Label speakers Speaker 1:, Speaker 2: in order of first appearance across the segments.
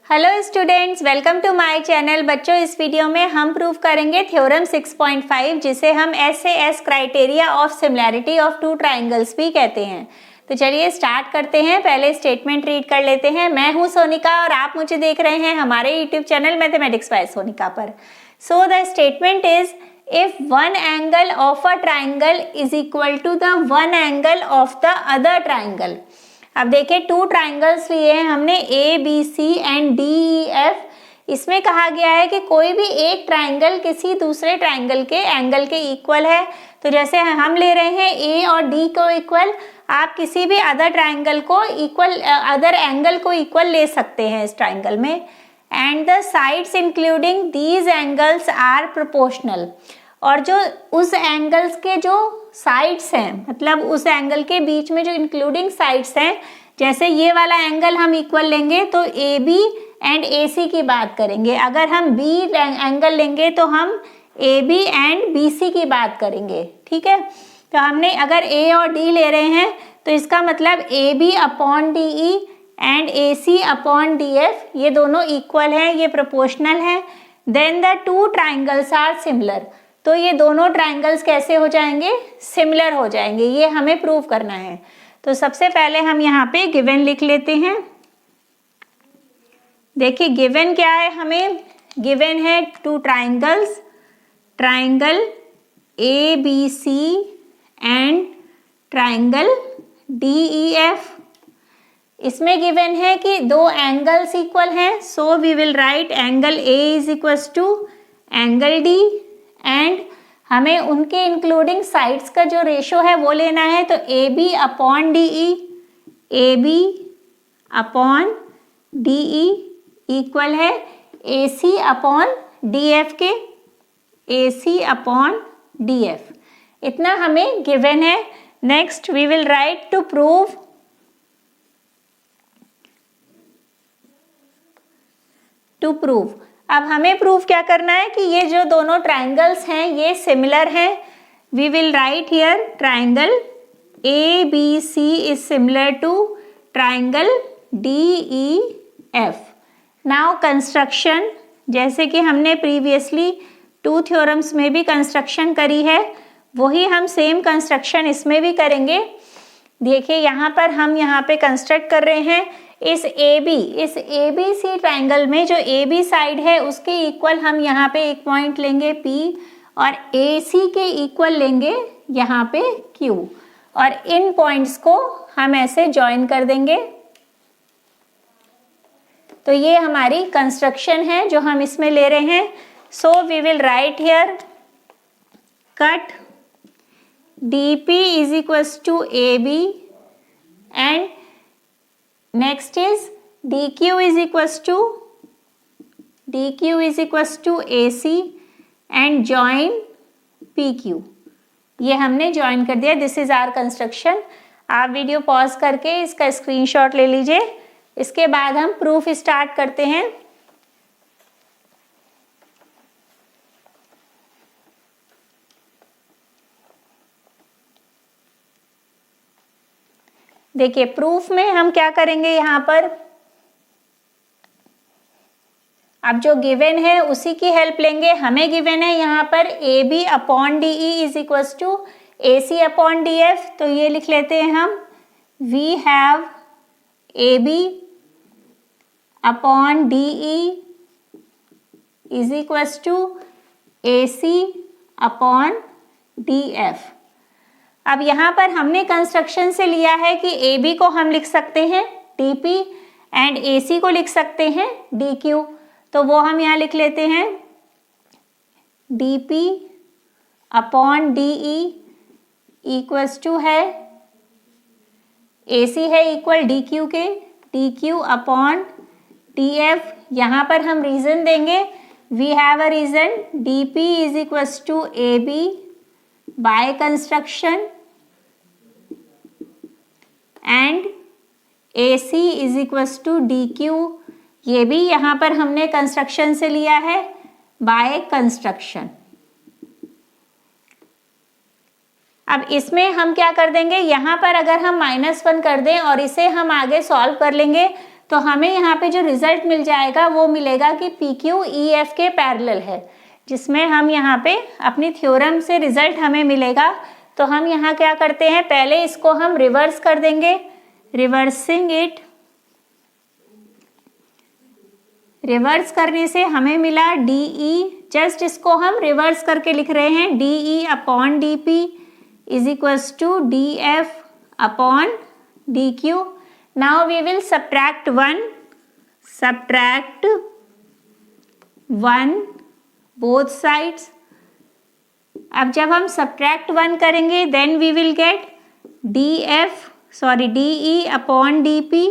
Speaker 1: Hello students, welcome to my channel. बच्चों, इस video में हम प्रूव करेंगे थ्योरम 6.5 जिसे हम SAS criteria of similarity of two triangles भी कहते हैं। तो चलिए स्टार्ट करते हैं। पहले स्टेटमेंट रीड कर लेते हैं। मैं हूं सोनिका और आप मुझे देख रहे हैं हमारे YouTube channel mathematics by Sonika पर। So the statement is if one angle of a triangle is equal to the one angle of the other triangle। अब देखिए, टू ट्राइंगल्स लिए हैं हमने A B C and D E F. इसमें कहा गया है कि कोई भी एक ट्राइंगल किसी दूसरे ट्राइंगल के एंगल के इक्वल है। तो जैसे हम ले रहे हैं ए और डी को इक्वल, आप किसी भी अदर ट्राइंगल को इक्वल, अदर एंगल को इक्वल ले सकते हैं इस ट्राइंगल में। And the sides including these angles are proportional. और जो उस एंगल्स के जो साइड्स हैं, मतलब उस एंगल के बीच में जो इंक्लूडिंग साइड्स हैं, जैसे ये वाला एंगल हम इक्वल लेंगे तो ए बी एंड ए सी की बात करेंगे। अगर हम बी एंगल लेंगे तो हम A B and B C की बात करेंगे। ठीक है, तो हमने अगर ए और डी ले रहे हैं तो इसका मतलब A B upon D E and A C upon D F, ये दोनों इक्वल हैं, ये प्रोपोर्शनल है। Then the two triangles are similar. तो ये दोनों ट्राइंगल्स कैसे हो जाएंगे? सिमिलर हो जाएंगे। ये हमें प्रूव करना है। तो सबसे पहले हम यहाँ पे गिवन लिख लेते हैं। देखिए गिवन क्या है, हमें गिवन है two triangles, triangle A B C and triangle D E F. इसमें गिवन है कि दो एंगल्स इक्वल हैं, so we will write angle A is equal to angle D and हमें उनके इंक्लूडिंग साइड्स का जो रेशो है वो लेना है। तो A B upon D E, A B upon D E equal है A C upon D F के, A C upon D F. इतना हमें गिवन है। Next we will write to prove. अब हमें प्रूफ क्या करना है कि ये जो दोनों ट्राइंगल्स हैं ये सिमिलर हैं। We will write here triangle A B C is similar to triangle D E F. Now construction, जैसे कि हमने प्रीवियसली टू थ्योरम्स में भी कंस्ट्रक्शन करी है, वही हम सेम कंस्ट्रक्शन इसमें भी करेंगे। देखिए यहाँ पर हम यहाँ पे कंस्ट्रक्ट कर रहे हैं इस ए बी सी ट्राइंगल में जो ए बी साइड है उसके इक्वल हम यहाँ पे एक पॉइंट लेंगे P और ए सी के इक्वल लेंगे यहाँ पे Q और इन पॉइंट्स को हम ऐसे ज्वाइन कर देंगे। तो ये हमारी कंस्ट्रक्शन है जो हम इसमें ले रहे हैं। So we will write here cut DP is equals to AB and next is DQ is equals to AC and join PQ। ये हमने ज्वाइन कर दिया। This is our construction. आप वीडियो पॉज करके इसका स्क्रीनशॉट ले लीजिए। इसके बाद हम प्रूफ स्टार्ट करते हैं। देखिए प्रूफ में हम क्या करेंगे, यहाँ पर अब जो गिवन है उसी की हेल्प लेंगे। हमें गिवन है यहाँ पर A B upon D E is equal to A C upon D F. तो ये लिख लेते हैं हम, we have A B upon D E is equal to A C upon D F. अब यहाँ पर हमने कंस्ट्रक्शन से लिया है कि ए बी को हम लिख सकते हैं डी पी एंड ए सी को लिख सकते हैं डी क्यू। तो वो हम यहाँ लिख लेते हैं D P upon D E equals to है ए सी है इक्वल डी क्यू के, D Q upon D F. यहाँ पर हम रीजन देंगे। We have a reason D P is equals to A B by construction and A C is equals to D Q. ये भी यहाँ पर हमने कंस्ट्रक्शन से लिया है बाय कंस्ट्रक्शन। अब इसमें हम क्या कर देंगे, यहाँ पर अगर हम -1 कर दें और इसे हम आगे सॉल्व कर लेंगे तो हमें यहाँ पे जो रिजल्ट मिल जाएगा वो मिलेगा कि PQ EF के पैरेलल है, जिसमें हम यहाँ पे अपनी थ्योरम से रिजल्ट हमें मिलेगा। तो हम यहाँ क्या करते हैं, पहले इसको हम रिवर्स कर देंगे, रिवर्सिंग इट, रिवर्स करने से हमें मिला DE, जस्ट इसको हम रिवर्स करके लिख रहे हैं, DE upon DP is equals to DF upon DQ। Now we will subtract 1 both sides. अब जब हम सब्ट्रैक्ट 1 करेंगे then we will get DE upon DP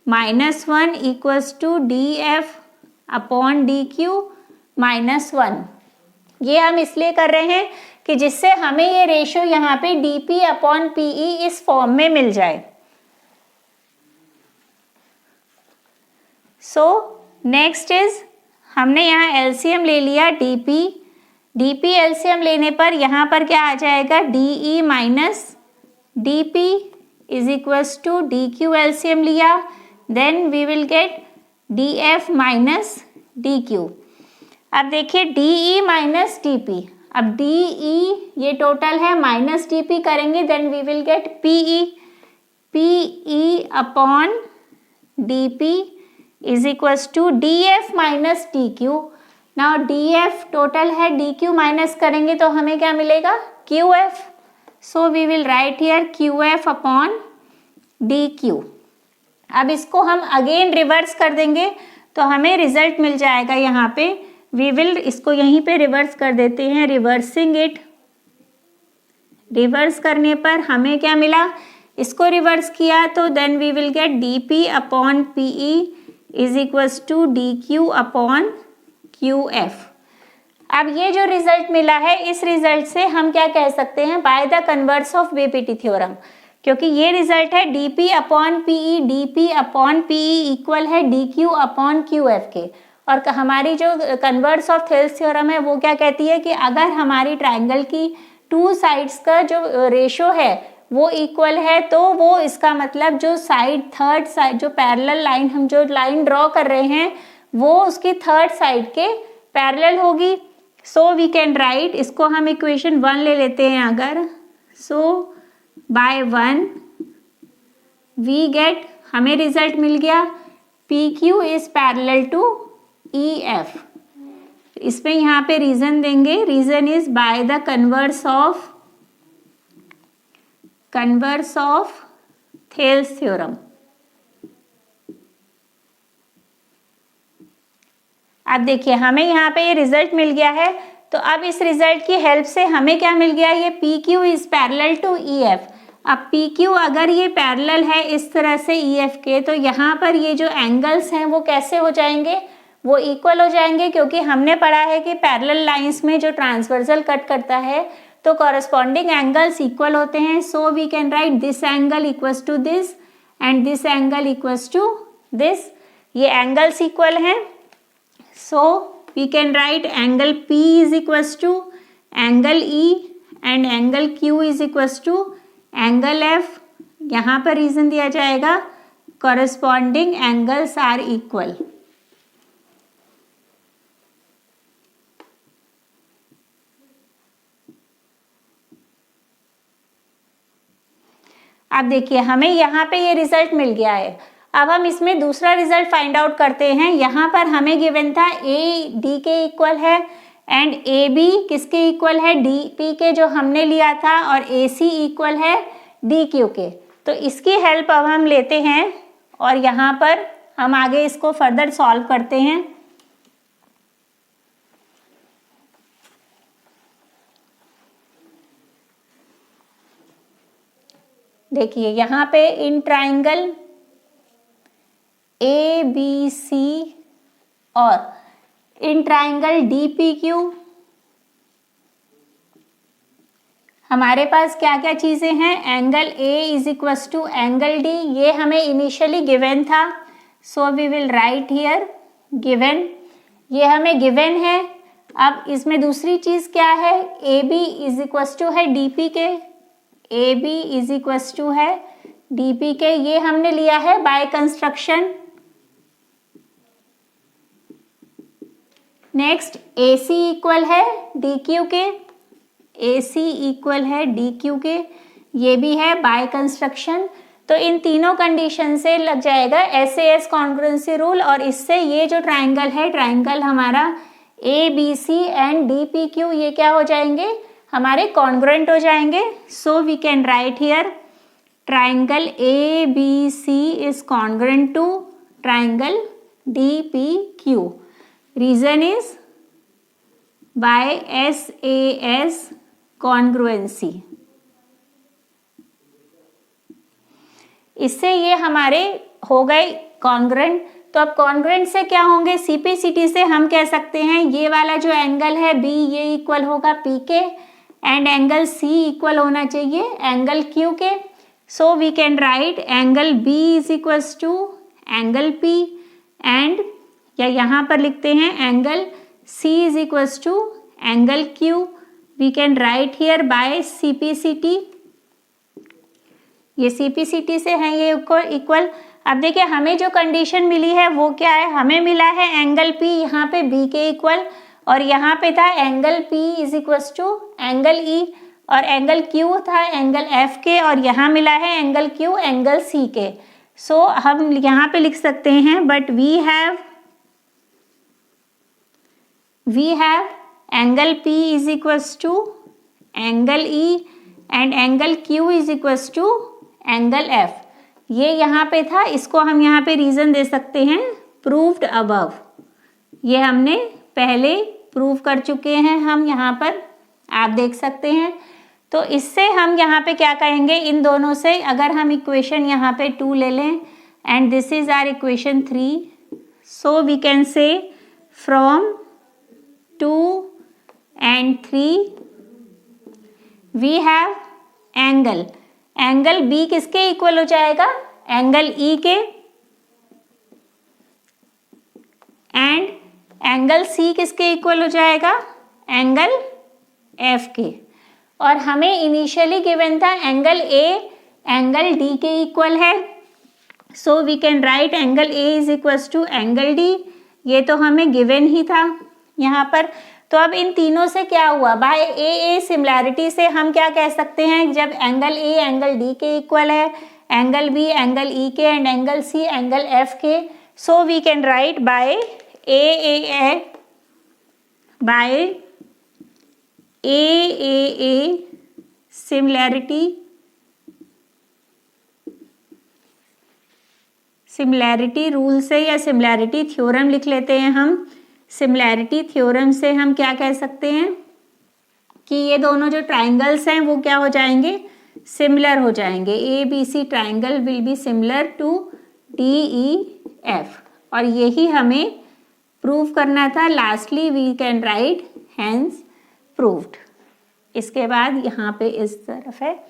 Speaker 1: -1 equals to DF upon DQ -1। ये हम इसलिए कर रहे हैं कि जिससे हमें ये रेशियो यहाँ पे DP अपॉन PE इस फॉर्म में मिल जाए। सो नेक्स्ट इज, हमने यहाँ LCM ले लिया DP LCM लेने पर यहाँ पर क्या आ जाएगा, DE minus DP is equals to DQ LCM लिया, then we will get DF minus DQ। अब देखिए DE माइनस DP, अब DE ये टोटल है माइनस DP करेंगे then we will get PE upon DP is equals to DF minus DQ। Now DF total है, DQ minus करेंगे तो हमें क्या मिलेगा, QF। So we will write here QF upon DQ। अब इसको हम अगेन रिवर्स कर देंगे तो हमें रिजल्ट मिल जाएगा यहाँ पे, वी विल इसको यहीं पे रिवर्स कर देते हैं, रिवर्सिंग इट, रिवर्स करने पर हमें क्या मिला, इसको रिवर्स किया तो then we will get DP upon PE is equals to DQ upon QF। अब ये जो रिजल्ट मिला है, इस रिजल्ट से हम क्या कह सकते हैं, bye the converse of BPT theorem, क्योंकि ये रिजल्ट है DP अपॉन PE इक्वल है DQ अपॉन QF के। और हमारी जो कन्वर्स ऑफ थेल्स थ्योरम है वो क्या कहती है कि अगर हमारी ट्राइंगल की टू साइड्स का जो रेशो है वो इक्वल है तो वो इसका मतलब जो साइड, थर्ड साइड, जो पैरेलल लाइन, हम जो लाइन ड्रॉ कर रहे हैं वो उसकी थर्ड साइड के पैरेलल होगी। सो वी कैन राइट, इसको हम इक्वेशन 1 ले लेते हैं अगर, सो बाय 1 वी गेट, हमें रिजल्ट मिल गया PQ is parallel to EF। इसमें यहाँ पे रीजन देंगे, reason is by the converse of Thales theorem. अब देखिए हमें यहाँ पे ये रिजल्ट मिल गया है, तो अब इस रिजल्ट की हेल्प से हमें क्या मिल गया, ये PQ is parallel to EF। अब PQ अगर ये पैरेलल है इस तरह से EF के, तो यहाँ पर ये जो एंगल्स हैं वो कैसे हो जाएंगे, वो इक्वल हो जाएंगे, क्योंकि हमने पढ़ा है कि पैरेलल लाइंस में जो ट्रांसवर्सल कट करता है तो कॉरस्पॉन्डिंग एंगल्स इक्वल होते हैं। So we can write this angle equals to this and this angle equals to this, ये एंगल्स इक्वल हैं। So we can write angle P is equals to angle E and angle Q is equals to angle F। यहाँ पर reason दिया जाएगा corresponding angles are equal. अब देखिए हमें यहाँ पे ये रिजल्ट मिल गया है। अब हम इसमें दूसरा रिजल्ट फाइंड आउट करते हैं। यहाँ पर हमें गिवन था AD के इक्वल है एंड AB किसके इक्वल है, DP के जो हमने लिया था, और AC इक्वल है DQ के। तो इसकी हेल्प अब हम लेते हैं और यहाँ पर हम आगे इसको फर्दर सॉल्व करते हैं। देखिए यहाँ पे इन ट्राइंगल ABC और इन ट्राइंगल DPQ हमारे पास क्या क्या चीजें हैं, angle A is equals to angle D, ये हमें इनिशियली गिवन था। So we will write here given, ये हमें गिवन है। अब इसमें दूसरी चीज क्या है, AB इज इक्वल्स टू है DP के, AB इज इक्वल्स टू है DP के, ये हमने लिया है by construction. Next AC equal है DQ के, AC इक्वल है DQ के, ये भी है बाय कंस्ट्रक्शन। तो इन तीनों कंडीशन से लग जाएगा SAS कॉन्ग्रुएंसी रूल, और इससे ये जो ट्राइंगल है, ट्राइंगल हमारा ABC एंड DPQ, ये क्या हो जाएंगे, हमारे कॉन्ग्रुएंट हो जाएंगे। So we can write here triangle ABC is congruent to triangle DPQ। Reason is by SAS congruency. इससे ये हमारे हो गए कॉन्ग्रुएंट। तो अब कॉन्ग्रुएंट से क्या होंगे, CPCT से हम कह सकते हैं ये वाला जो एंगल है B, ये इक्वल होगा P के, एंड एंगल C इक्वल होना चाहिए एंगल Q के। So we can write angle B is equals to angle P, and या यहाँ पर लिखते हैं angle C is equals to angle Q। We can write here by CPCT, ये CPCT से है ये इक्वल। अब देखिए हमें जो कंडीशन मिली है वो क्या है, हमें मिला है एंगल P यहाँ पे B के इक्वल, और यहाँ पे था angle P is equals to angle E, और एंगल Q था एंगल F के, और यहाँ मिला है एंगल Q एंगल C के। सो हम यहाँ पे लिख सकते हैं but we have angle P is equals to angle E and angle Q is equals to angle F। ये यहाँ पे था, इसको हम यहाँ पे रीजन दे सकते हैं प्रूव्ड अबव। ये हमने पहले प्रूव कर चुके हैं, हम यहाँ पर आप देख सकते हैं। तो इससे हम यहाँ पे क्या कहेंगे, इन दोनों से अगर हम इक्वेशन यहाँ पे 2 ले लें and this is our equation 3, so we can say from 2 and 3 we have angle B किसके इक्वल हो जाएगा, एंगल E के, एंड एंगल C किसके इक्वल हो जाएगा, एंगल F के। और हमें इनिशियली गिवन था एंगल A एंगल D के इक्वल है, so we can write angle A is equals to angle D, ये तो हमें गिवन ही था यहाँ पर। तो अब इन तीनों से क्या हुआ, बाय AA सिमिलैरिटी से हम क्या कह सकते हैं, जब एंगल A एंगल D के इक्वल है, एंगल B एंगल E के, and angle C angle F के, so we can write by AAA similarity rule से या सिमिलैरिटी थ्योरम लिख लेते हैं हम। सिमिलैरिटी थ्योरम से हम क्या कह सकते हैं कि ये दोनों जो ट्राइंगल्स हैं वो क्या हो जाएंगे, सिमिलर हो जाएंगे। ABC triangle will be similar to DEF, और यही हमें प्रूव करना था। Lastly we can write hence proved. इसके बाद यहाँ पे इस तरफ है।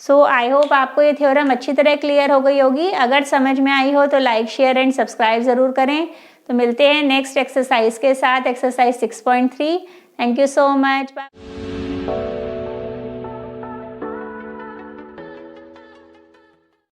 Speaker 1: सो आई होप आपको ये थ्योरम अच्छी तरह क्लियर हो गई होगी। अगर समझ में आई हो तो लाइक शेयर एंड सब्सक्राइब ज़रूर करें। तो मिलते हैं नेक्स्ट एक्सरसाइज के साथ, exercise 6.3। Thank you so much. Bye.